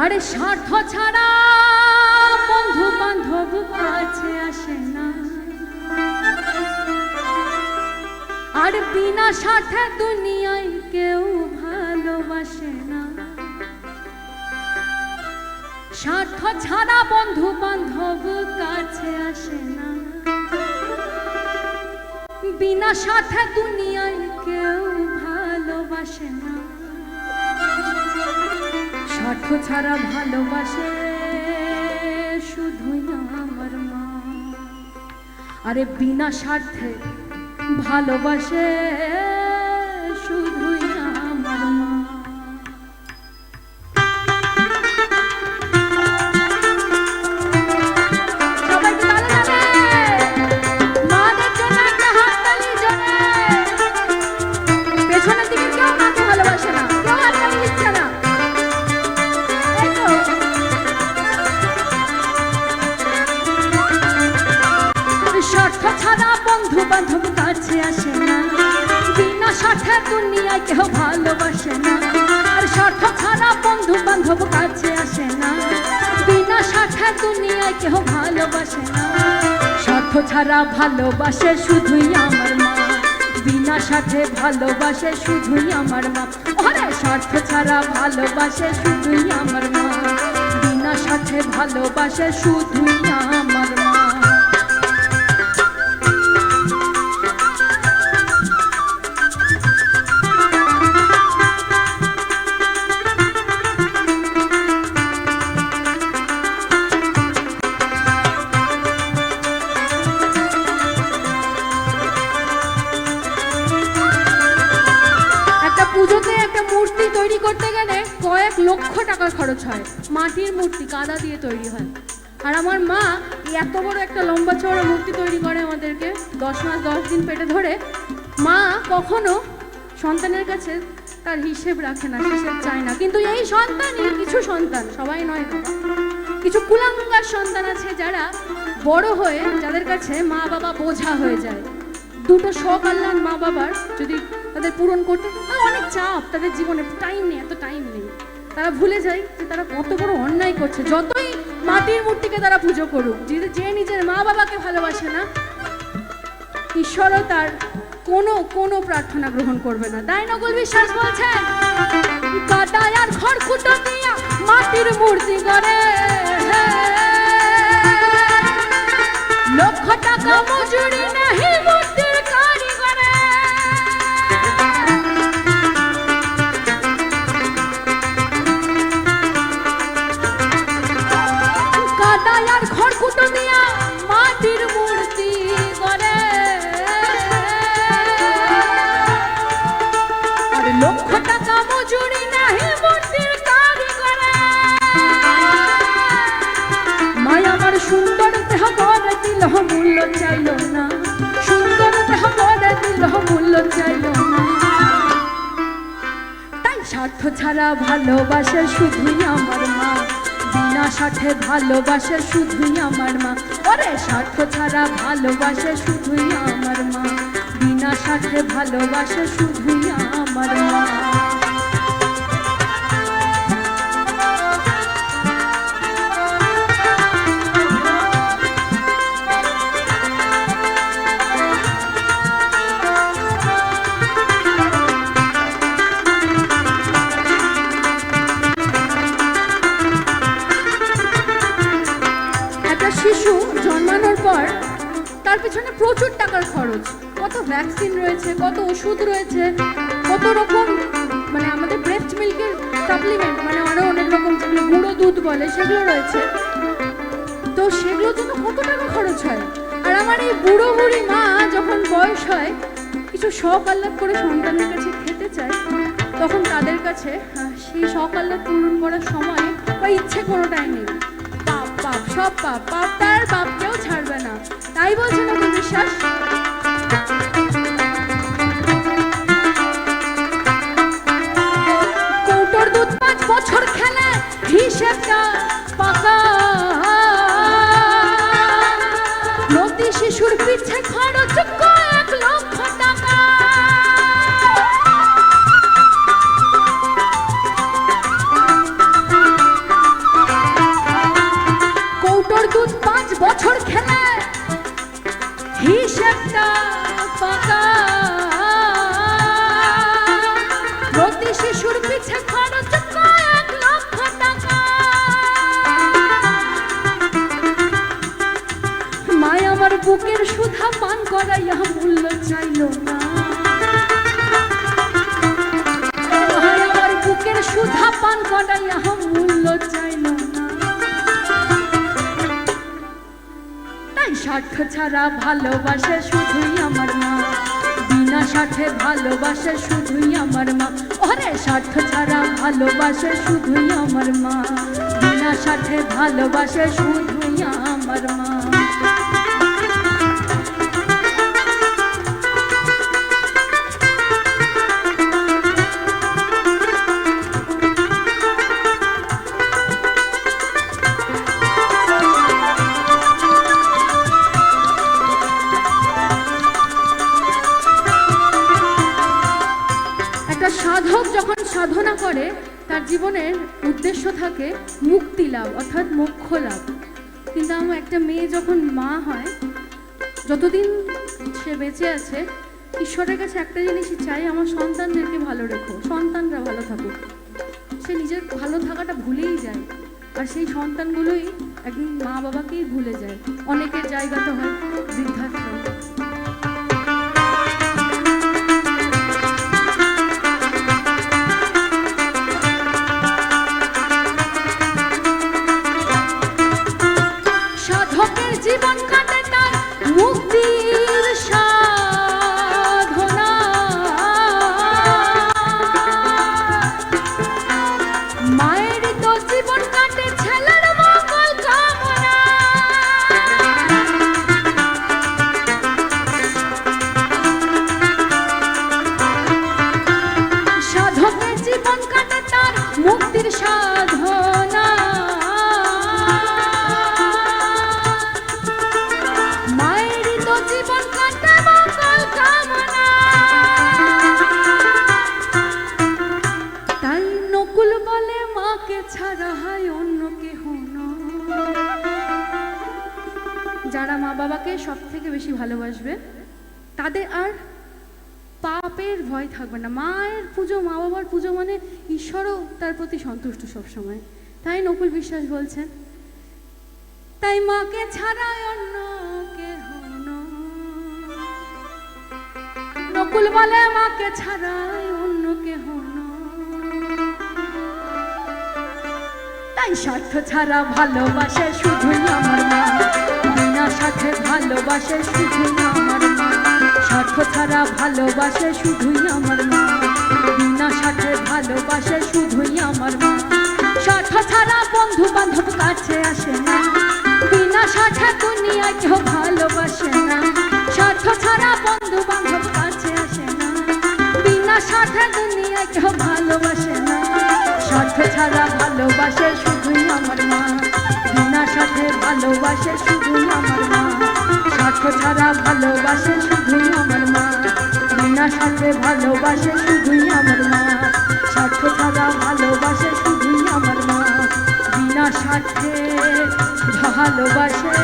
আরে স্বার্থ ছাড়া বন্ধু বান্ধব কাছে আসে না, আর বিনা স্বার্থে দুনিয়ায় কেউ ভালোবাসে না। স্বার্থ ছাড়া বন্ধু বান্ধব কাছে আসে না, বিনা স্বার্থে দুনিয়ায় কেউ ভালোবাসে না। স্বার্থ ছাড়া ভালোবাসে শুধুই আমার মা, আরে বিনা স্বার্থে ভালোবাসে শুধুই আমার মা। বান্ধব কাছে আসে না, বিনা স্বার্থে দুনিয়ায় কেউ ভালোবাসে না। আর স্বার্থ ছাড়া বন্ধু বান্ধব কাছে আসে না, বিনা স্বার্থে দুনিয়ায় কেউ ভালোবাসে না। স্বার্থ ছাড়া ভালোবাসে শুধুই আমার মা, বিনা স্বার্থে ভালোবাসে শুধুই আমার মা। আরে স্বার্থ ছাড়া ভালোবাসে শুধুই আমার মা, বিনা স্বার্থে ভালোবাসে শুধুই আমার মা। পুজোতে একটা মূর্তি তৈরি করতে গেলে কয়েক লক্ষ টাকা খরচ হয়। মাটির মূর্তি কাদা দিয়ে তৈরি হয়। আর আমার মা এত বড় একটা লম্বা চওড়া মূর্তি তৈরি করে আমাদেরকে 10 মাস 10 দিন পেটে ধরে। মা কখনো সন্তানের কাছে তার হিসেব রাখে না, হিসেব চায় না। কিন্তু এই সন্তানই, কিছু সন্তান, সবাই নয়, কিছু কুলাঙ্গার সন্তান আছে যারা বড় হয়ে যাদের কাছে মা বাবা বোঝা হয়ে যায়। দুটো শখ আল্লাহ মা বাবার যদি তাদের পূরণ করতে, অনেক চাপ তাদের জীবনে, টাইম নেই, এত টাইম নেই। তারা ভুলে যায় যে তারা কত বড় অন্যায় করছে। যতই মাটির মূর্তিকে তারা পুজো করুক, যে নিজের মা বাবাকে ভালোবাসে না, ঈশ্বরও তার কোনো প্রার্থনা গ্রহণ করবে না। তাই নকুল বিশ্বাস বলছেন, কাদায় আর খড়কুটো দিয়া মাটির মূর্তি করে, লক্ষ টাকা মজুরি নাহি মূর্তির কারিগরে। কাদায় আর খড়কুটো দিয়া মাটির মূর্তি করে, আর লক্ষ টাকা মজুরি নাহি মূর্তির কারিগরে। মায় আমার সুন্দর দেহ করে দিল মূল্য চাইল না, সুন্দর দেহ করে দিল মূল্য চাইল না। তাই স্বার্থ ছাড়া ভালোবাসে শুধুই আমার মা, বিনা স্বার্থে ভালোবাসে শুধুই আমার মা। ওরে স্বার্থ ছাড়া ভালোবাসে শুধুই আমার মা, বিনা স্বার্থে ভালোবাসে শুধুই আমার মা। শিশু জন্মানোর পর তার পিছনে প্রচুর টাকার খরচ। কত ভ্যাকসিন রয়েছে, কত ওষুধ রয়েছে, কত রকম, মানে আমাদের ব্রেস্ট মিল্কের সাপ্লিমেন্ট, মানে আরো অনেক রকম যেগুলো গুঁড়ো দুধ বলে সেগুলো রয়েছে। তো সেগুলোর জন্য কত টাকা খরচ হয়। আর আমার এই বুড়ো বুড়ি মা যখন বয়স হয়, কিছু শখ আহ্লাদ করে সন্তানের কাছে খেতে চায়, তখন তাদের কাছে সেই শখ আহ্লাদ পূরণ করার সময় বা ইচ্ছে কোনোটাই নেই। পাপ, সব পাপ, পাপ তার বাপকেও ছাড়বে না। তাই বলছে নকুল বিশ্বাস, কৌটোর দুধ 5 বছর খেলে হিসেবটা পাকা, প্রতি শিশুর পিছে খরচ 1 লক্ষ টাকা। হিসেবটা পাকা, প্রতি শিশুর পিছে খরচ 1 লক্ষ টাকা। মায় আমার বুকের সুধা পান করাইয়া মূল্য চাইল না, মায় আমার বুকের সুধা পান করাইয়া মূল্য চাইল না। তাই স্বার্থ ছাড়া ভালোবাসে শুধুই আমার মা, বিনা স্বার্থে ভালোবাসে শুধুই আমার মা। ওরে স্বার্থ ছাড়া ভালোবাসে শুধুই আমার মা, বিনা স্বার্থে ভালোবাসে শুধুই আমার মা। সাধক যখন সাধনা করে তার জীবনের উদ্দেশ্য থাকে মুক্তি লাভ অর্থাৎ মোক্ষ লাভ। কিন্তু আমার একটা মেয়ে যখন মা হয়, যতদিন সে বেঁচে আছে ঈশ্বরের কাছে একটা জিনিসই চাই, আমার সন্তানদেরকে ভালো রেখো, সন্তানরা ভালো থাকুক। সে নিজের ভালো থাকাটা ভুলেই যায়, আর সেই সন্তানগুলোই একদিন মা বাবাকেই ভুলে যায়। অনেকের জায়গা তো হয় বৃদ্ধাশ্রম। জীবন কাটে তার মুক্তির সাধনা, মায়ের তো জীবন কাটে ছেলের মঙ্গল কামনা। সাধকের জীবন কাটে তার মুক্তির সাধনা, যারা মা বাবাকে সব থেকে বেশি ভালোবাসবে তাদের আর পাপের ভয় থাকবে না। মায়ের পুজো, মা বাবার পুজো মানে ঈশ্বরও তার প্রতি সন্তুষ্ট সবসময়। তাই নকুল বিশ্বাস বলছেন, তাই মাকে ছাড়া অন্য কেহ নয়। নকুল বলে মাকে ছাড়া অন্য কেহ নয়। তাই স্বার্থ ছাড়া ভালোবাসে শুধুই আমার মা, বিনা স্বার্থে ভালোবাসে শুধুই আমার মা। স্বার্থ ছাড়া ভালোবাসে শুধুই আমার মা, বিনা স্বার্থে ভালোবাসে শুধুই আমার মা। স্বার্থ ছাড়া বন্ধু বান্ধব কাছে আসে না, বিনা স্বার্থে দুনিয়ায় কেউ ভালোবাসে না। স্বার্থ ছাড়া বন্ধু বান্ধব কাছে আসে না, বিনা স্বার্থে দুনিয়ায় কেউ ভালোবাসে না। স্বার্থ ছাড়া ভালোবাসে শুধুই আমার মা, বিনা স্বার্থে ভালোবাসে শুধুই আমার মা। স্বার্থ ছাড়া ভালোবাসে শুধুই আমার মা, বিনা স্বার্থে ভালোবাসে শুধুই আমার মা। স্বার্থ ছাড়া ভালোবাসে শুধুই আমার মা, বিনা স্বার্থে ভালোবাসে